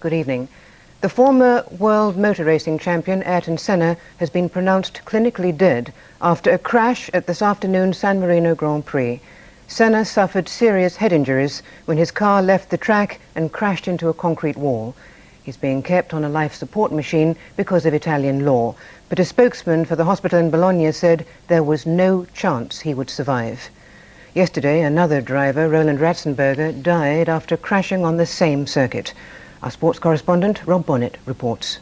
Good evening. The former world motor racing champion Ayrton Senna has been pronounced clinically dead after a crash at this afternoon's San Marino Grand Prix. Senna suffered serious head injuries when his car left the track and crashed into a concrete wall. He's being kept on a life support machine because of Italian law, but a spokesman for the hospital in Bologna said there was no chance he would survive. Yesterday, another driver, Roland Ratzenberger, died after crashing on the same circuit. Our sports correspondent, Rob Bonnet, reports.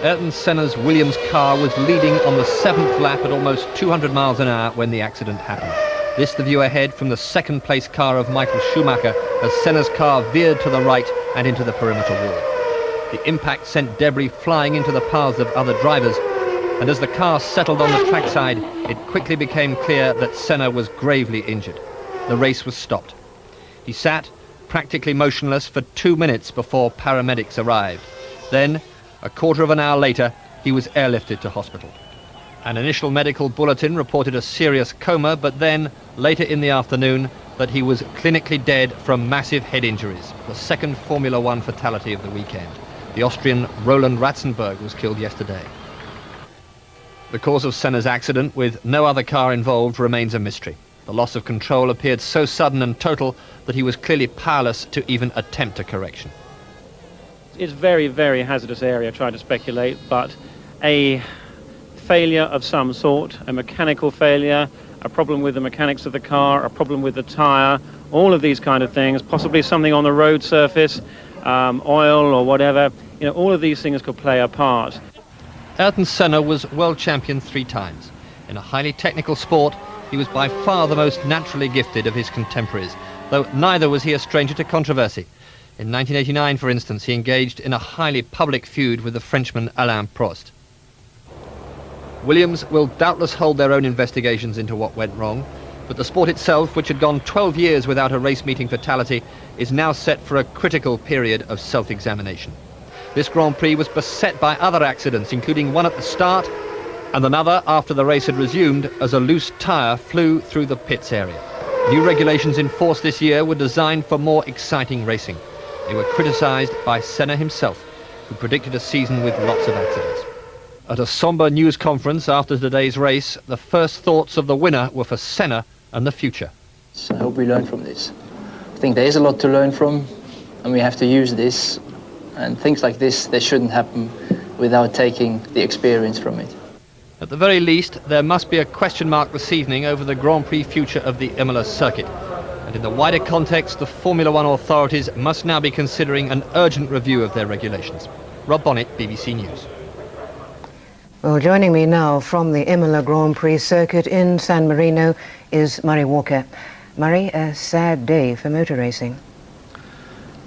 Ayrton Senna's Williams car was leading on the 7th lap at almost 200 miles an hour when the accident happened. This the view ahead from the second-place car of Michael Schumacher as Senna's car veered to the right and into the perimeter wall. The impact sent debris flying into the paths of other drivers, and as the car settled on the trackside, it quickly became clear that Senna was gravely injured. The race was stopped. He sat, practically motionless, for 2 minutes before paramedics arrived. Then, a quarter of an hour later, he was airlifted to hospital. An initial medical bulletin reported a serious coma, but then, later in the afternoon, that he was clinically dead from massive head injuries, the second Formula One fatality of the weekend. The Austrian Roland Ratzenberger was killed yesterday. The cause of Senna's accident, with no other car involved, remains a mystery. The loss of control appeared so sudden and total that he was clearly powerless to even attempt a correction. It's a very, very hazardous area trying to speculate, but a failure of some sort, a mechanical failure, a problem with the mechanics of the car, a problem with the tyre, all of these kind of things, possibly something on the road surface, oil or whatever, all of these things could play a part. Ayrton Senna was world champion 3 times. In a highly technical sport, he was by far the most naturally gifted of his contemporaries, though neither was he a stranger to controversy. In 1989, for instance, he engaged in a highly public feud with the Frenchman Alain Prost. Williams will doubtless hold their own investigations into what went wrong, but the sport itself, which had gone 12 years without a race-meeting fatality, is now set for a critical period of self-examination. This Grand Prix was beset by other accidents, including one at the start and another after the race had resumed as a loose tyre flew through the pits area. New regulations in force this year were designed for more exciting racing. They were criticised by Senna himself, who predicted a season with lots of accidents. At a sombre news conference after today's race, the first thoughts of the winner were for Senna and the future. I hope we learn from this. I think there is a lot to learn from, and we have to use this. And things like this, they shouldn't happen without taking the experience from it. At the very least, there must be a question mark this evening over the Grand Prix future of the Imola circuit. And in the wider context, the Formula One authorities must now be considering an urgent review of their regulations. Rob Bonnet, BBC News. Well, joining me now from the Imola Grand Prix circuit in San Marino is Murray Walker. Murray, a sad day for motor racing.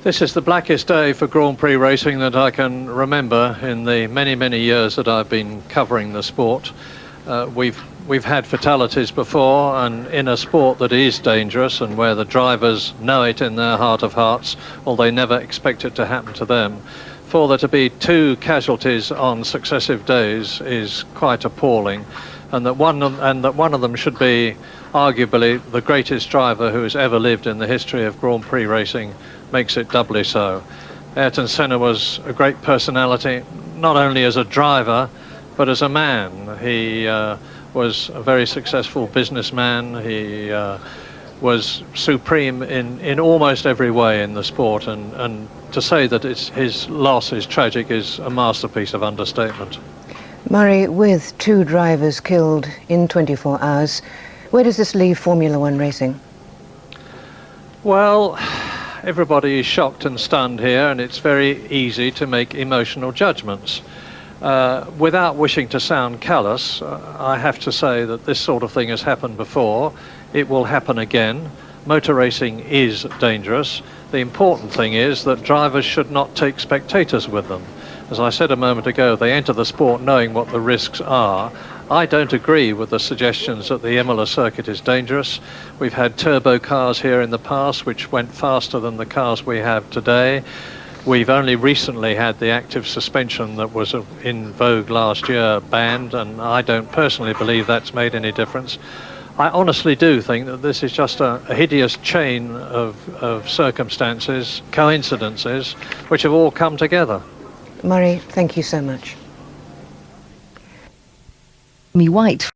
This is the blackest day for Grand Prix racing that I can remember in the many, many years that I've been covering the sport. We've had fatalities before, and in a sport that is dangerous and where the drivers know it in their heart of hearts, although they never expect it to happen to them, for there to be 2 casualties on successive days is quite appalling, and that one of them should be arguably the greatest driver who has ever lived in the history of Grand Prix racing makes it doubly so. Ayrton Senna was a great personality, not only as a driver, but as a man. He was a very successful businessman. He was supreme in almost every way in the sport, and to say that his loss is tragic is a masterpiece of understatement. Murray, with 2 drivers killed in 24 hours, where does this leave Formula One racing? Well, everybody is shocked and stunned here, and it's very easy to make emotional judgments. Without wishing to sound callous, I have to say that this sort of thing has happened before. It will happen again. Motor racing is dangerous. The important thing is that drivers should not take spectators with them. As I said a moment ago, they enter the sport knowing what the risks are. I don't agree with the suggestions that the Imola circuit is dangerous. We've had turbo cars here in the past which went faster than the cars we have today. We've only recently had the active suspension that was in vogue last year banned, and I don't personally believe that's made any difference. I honestly do think that this is just a hideous chain of circumstances, coincidences, which have all come together. Murray, thank you so much. Me White.